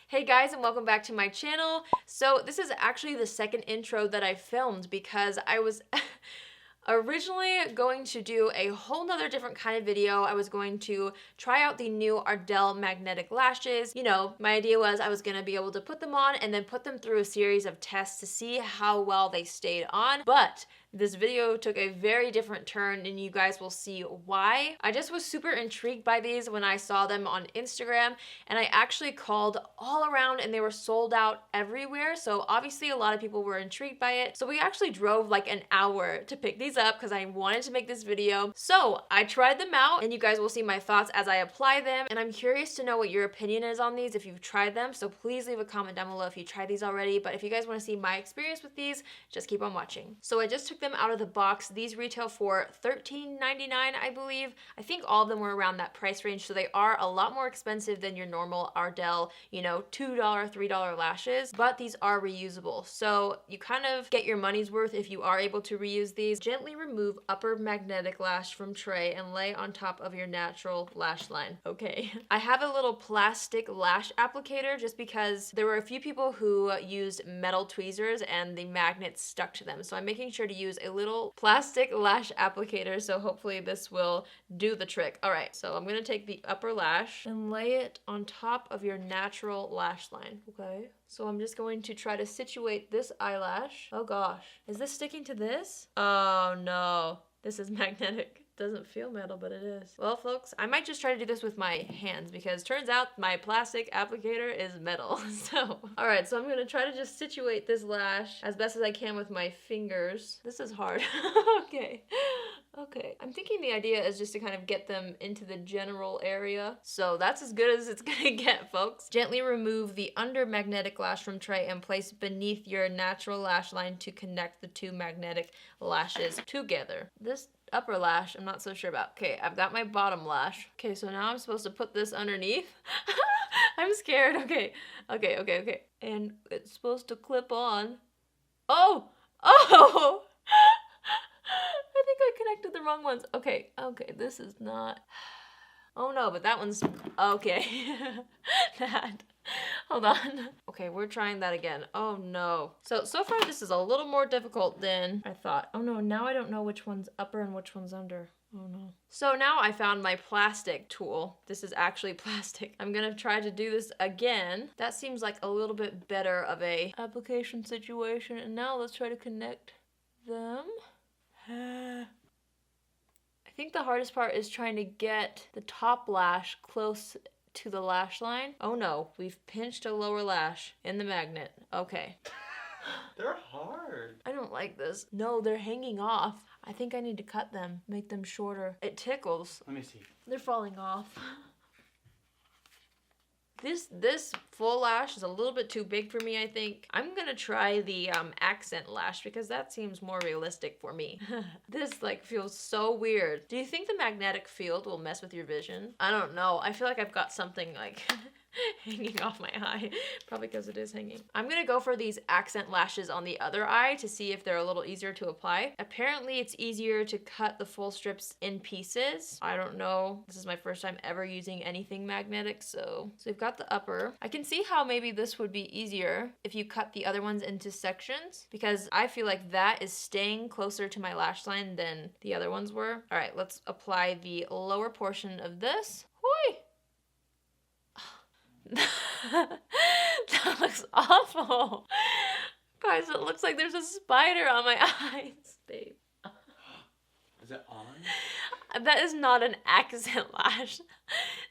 Hey guys, and welcome back to my channel. So this is actually the second intro that I filmed because I was originally going to do a whole nother different kind of video. I was going to try out the new Ardell Magnetic Lashes. You know, my idea was I was going to be able to put them on and then put them through a series of tests to see how well they stayed on. But this video took a very different turn and you guys will see why. I just was super intrigued by these when I saw them on Instagram, and I actually called all around and they were sold out everywhere. So obviously a lot of people were intrigued by it. So we actually drove like an hour to pick these up because I wanted to make this video. So I tried them out and you guys will see my thoughts as I apply them. And I'm curious to know what your opinion is on these if you've tried them. So please leave a comment down below if you tried these already. But if you guys want to see my experience with these, just keep on watching. So I just took them out of the box. These retail for $13.99, I believe. I think all of them were around that price range, so they are a lot more expensive than your normal Ardell, you know, $2, $3 lashes, but these are reusable. So you kind of get your money's worth if you are able to reuse these. Gently remove upper magnetic lash from tray and lay on top of your natural lash line. Okay. I have a little plastic lash applicator just because there were a few people who used metal tweezers and the magnets stuck to them. So I'm making sure to use a little plastic lash applicator, so hopefully this will do the trick. All right, so I'm gonna take the upper lash and lay it on top of your natural lash line, okay? So I'm just going to try to situate this eyelash. Oh gosh, is this sticking to this? Oh no, this is magnetic. Doesn't feel metal, but it is. Well, folks, I might just try to do this with my hands because turns out my plastic applicator is metal. So, all right, so I'm gonna try to just situate this lash as best as I can with my fingers. This is hard. Okay. Okay, I'm thinking the idea is just to kind of get them into the general area. So that's as good as it's gonna get, folks. Gently remove the under magnetic lash from tray and place beneath your natural lash line to connect the two magnetic lashes together. This upper lash, I'm not so sure about. Okay, I've got my bottom lash. Okay, so now I'm supposed to put this underneath. I'm scared. Okay. And it's supposed to clip on. Oh! Oh! I think I connected the wrong ones. Okay, this is not... Oh no, but that one's... Okay. Hold on. Okay, we're trying that again. Oh no. So far this is a little more difficult than I thought. Oh no, now I don't know which one's upper and which one's under. Oh no. So now I found my plastic tool. This is actually plastic. I'm gonna try to do this again. That seems like a little bit better of a application situation. And now let's try to connect them. I think the hardest part is trying to get the top lash close to the lash line. Oh no, we've pinched a lower lash in the magnet. Okay. They're hard. I don't like this. No, they're hanging off. I think I need to cut them, make them shorter. It tickles. Let me see. They're falling off. This full lash is a little bit too big for me, I think. I'm gonna try the accent lash because that seems more realistic for me. This like feels so weird. Do you think the magnetic field will mess with your vision? I don't know. I feel like I've got something like hanging off my eye. Probably because it is hanging. I'm gonna go for these accent lashes on the other eye to see if they're a little easier to apply. Apparently it's easier to cut the full strips in pieces. I don't know. This is my first time ever using anything magnetic, so we've got the upper. I can see how maybe this would be easier if you cut the other ones into sections because I feel like that is staying closer to my lash line than the other ones were. All right, let's apply the lower portion of this. Hoi! That looks awful. Guys, it looks like there's a spider on my eyes, babe. Is it on? That is not an accent lash.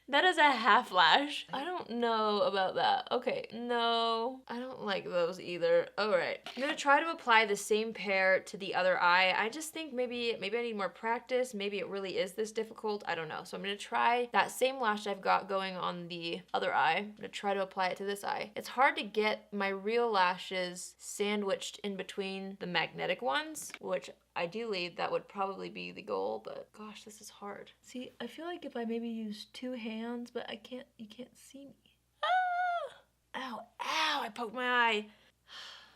That is a half lash. I don't know about that. Okay, no, I don't like those either. All right, I'm gonna try to apply the same pair to the other eye. I just think maybe I need more practice. Maybe it really is this difficult. I don't know. So I'm gonna try that same lash I've got going on the other eye. I'm gonna try to apply it to this eye. It's hard to get my real lashes sandwiched in between the magnetic ones, which ideally that would probably be the goal, but gosh, this is hard. See, I feel like if I maybe use two hands, but you can't see me. Ah! Ow, I poked my eye.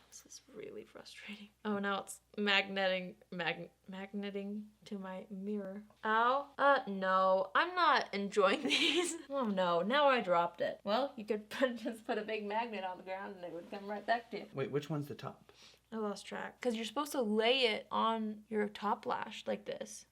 This is really frustrating. Oh, now it's magneting to my mirror. Ow. No. I'm not enjoying these. Oh no, now I dropped it. Well, you could just put a big magnet on the ground and it would come right back to you. Wait, which one's the top? I lost track. Because you're supposed to lay it on your top lash like this.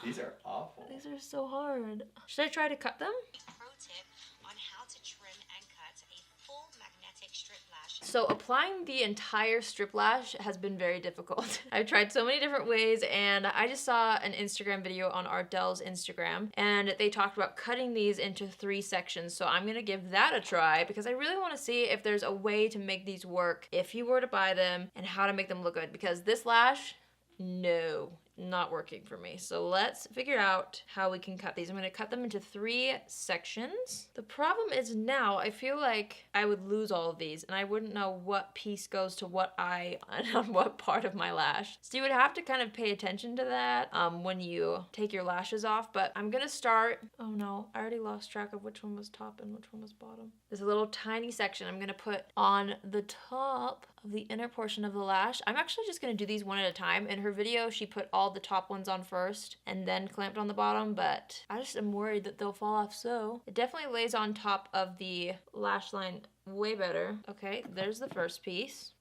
These are awful. These are so hard. Should I try to cut them? Pro tip on how to trim and cut a full magnetic strip lash. So applying the entire strip lash has been very difficult. I've tried so many different ways, and I just saw an Instagram video on Ardell's Instagram, and they talked about cutting these into 3 sections. So I'm gonna give that a try because I really want to see if there's a way to make these work if you were to buy them and how to make them look good, because this lash, no, not working for me. So let's figure out how we can cut these. I'm going to cut them into 3 sections. The problem is now I feel like I would lose all of these and I wouldn't know what piece goes to what eye and on what part of my lash. So you would have to kind of pay attention to that when you take your lashes off. But I'm going to start, oh no, I already lost track of which one was top and which one was bottom. There's a little tiny section I'm going to put on the top of the inner portion of the lash. I'm actually just going to do these one at a time. In her video, she put all the top ones on first and then clamped on the bottom, but I just am worried that they'll fall off. So it definitely lays on top of the lash line way better. Okay, there's the first piece.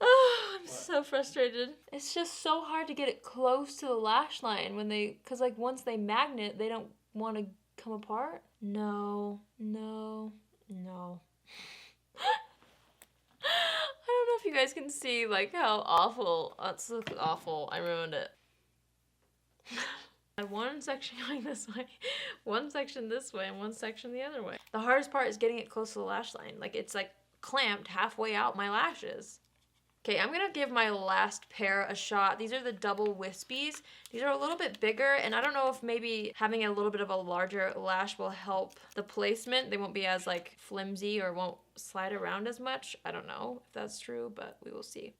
Oh, I'm so frustrated. It's just so hard to get it close to the lash line when because like once they magnet, they don't want to come apart. No. I don't know if you guys can see like how awful, this looks awful. I ruined it. I had one section going this way, one section this way, and one section the other way. The hardest part is getting it close to the lash line. Like it's like clamped halfway out my lashes. Okay, I'm gonna give my last pair a shot. These are the double wispies. These are a little bit bigger, and I don't know if maybe having a little bit of a larger lash will help the placement. They won't be as like flimsy or won't slide around as much. I don't know if that's true, but we will see.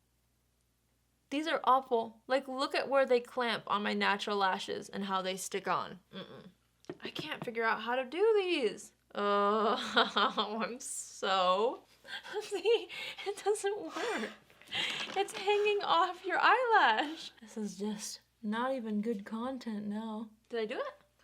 These are awful. Like look at where they clamp on my natural lashes and how they stick on. I can't figure out how to do these. Oh, I'm so... See, it doesn't work. It's hanging off your eyelash. This is just not even good content now. Did I do it?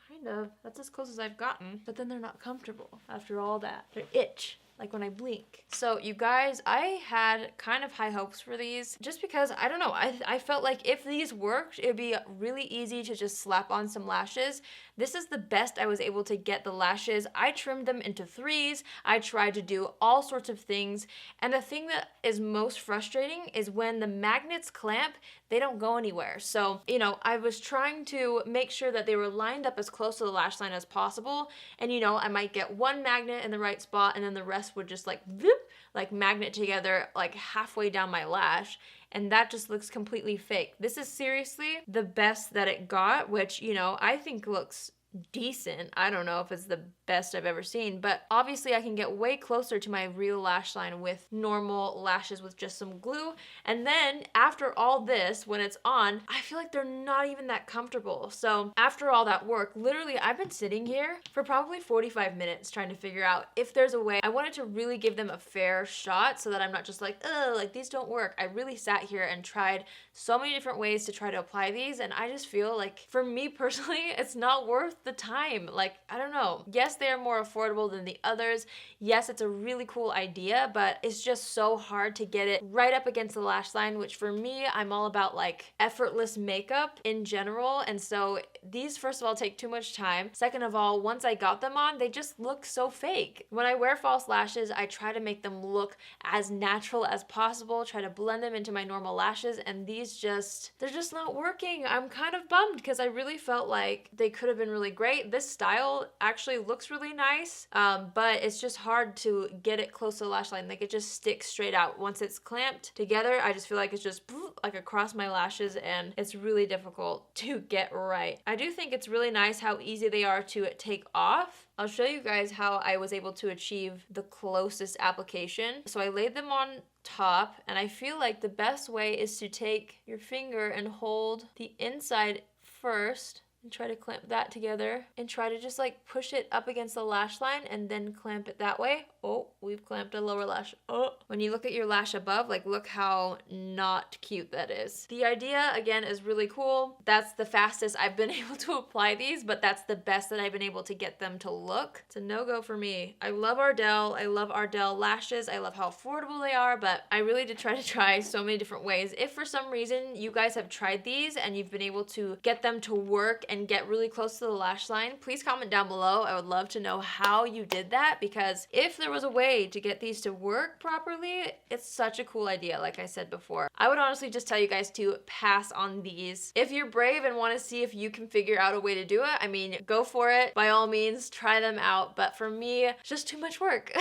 Kind of. That's as close as I've gotten. But then they're not comfortable after all that. They itch. Like when I blink. So you guys, I had kind of high hopes for these just because, I don't know, I felt like if these worked, it'd be really easy to just slap on some lashes. This is the best I was able to get the lashes. I trimmed them into 3s. I tried to do all sorts of things. And the thing that is most frustrating is when the magnets clamp, they don't go anywhere. So, you know, I was trying to make sure that they were lined up as close to the lash line as possible. And, you know, I might get one magnet in the right spot and then the rest would just like, whoop, like magnet together like halfway down my lash. And that just looks completely fake. This is seriously the best that it got, which, you know, I think looks decent. I don't know if it's the best I've ever seen, but obviously I can get way closer to my real lash line with normal lashes with just some glue. And then after all this, when it's on, I feel like they're not even that comfortable. So after all that work, literally I've been sitting here for probably 45 minutes trying to figure out if there's a way. I wanted to really give them a fair shot so that I'm not just like, oh, like these don't work. I really sat here and tried so many different ways to try to apply these, and I just feel like for me personally, it's not worth the time. Like, I don't know. Yes, they are more affordable than the others. Yes, it's a really cool idea, but it's just so hard to get it right up against the lash line, which for me, I'm all about like effortless makeup in general. And so these, first of all, take too much time. Second of all, once I got them on, they just look so fake. When I wear false lashes, I try to make them look as natural as possible, try to blend them into my normal lashes, and these they're just not working. I'm kind of bummed because I really felt like they could have been really great. This style actually looks really nice, but it's just hard to get it close to the lash line. Like it just sticks straight out. Once it's clamped together, I just feel like it's just like across my lashes, and it's really difficult to get right. I do think it's really nice how easy they are to take off. I'll show you guys how I was able to achieve the closest application. So I laid them on top, and I feel like the best way is to take your finger and hold the inside first and try to clamp that together and try to just like push it up against the lash line and then clamp it that way. Oh, we've clamped a lower lash. Oh, when you look at your lash above, like look how not cute that is. The idea again is really cool. That's the fastest I've been able to apply these, but that's the best that I've been able to get them to look. It's a no-go for me. I love Ardell. I love Ardell lashes. I love how affordable they are, but I really did try so many different ways. If for some reason you guys have tried these and you've been able to get them to work and get really close to the lash line, please comment down below. I would love to know how you did that, because if there was a way to get these to work properly, it's such a cool idea, like I said before. I would honestly just tell you guys to pass on these. If you're brave and want to see if you can figure out a way to do it, I mean, go for it. By all means, try them out. But for me, it's just too much work.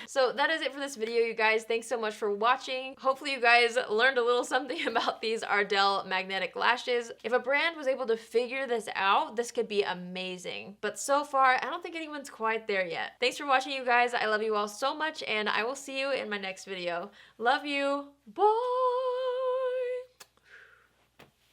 So that is it for this video, you guys. Thanks so much for watching. Hopefully you guys learned a little something about these Ardell Magnetic Lashes. If a brand was able to figure this out, this could be amazing. But so far, I don't think anyone's quite there yet. Thanks for watching, you guys. I love you all so much, and I will see you in my next video. Love you. Bye!